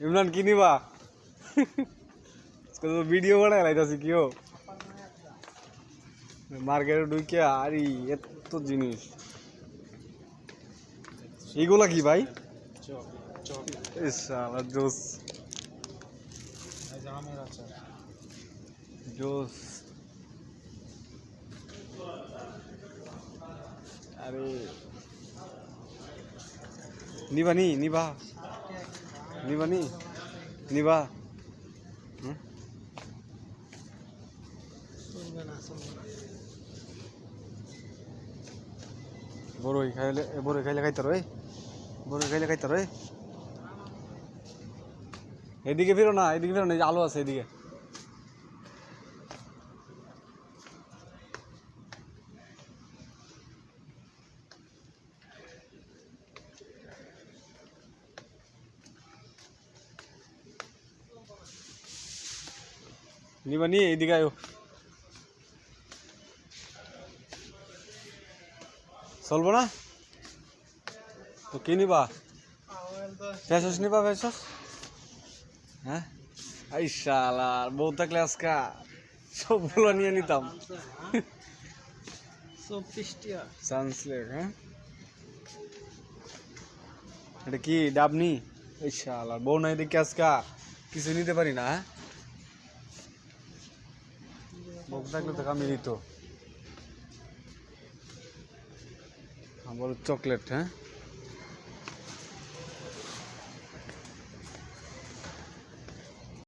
ইমরান কি নিবা ভিডিও বানায় লাইতাছি কিও মার্কেটে ঢুকে আরে এত জিনিস এগুলা কি ভাই শালা জোস জোস আরে নিবা নিবা নিবা বড়ই খাইলে খাইতে রয় বড়ই খাইলে খাইতে রয় এদিকে ফিরো না এই যে আলো আছে এদিকে নিবা এইদিকে আয়ো চলবো না তো কি নিবা ফেসস নিবা ফেসস হ্যাঁ আই শালার বউ থাকলে আজকা সবগুলো নিয়ে নিতাম সানসিল্ক হ্যাঁ এটা কি ডাবনি এই শালার বউ নাই দেখে আজকা কিছু নিতে পারি না হ্যাঁ বউ থাকলে তো কামিয়ে দিত আমার চকলেট হ্যাঁ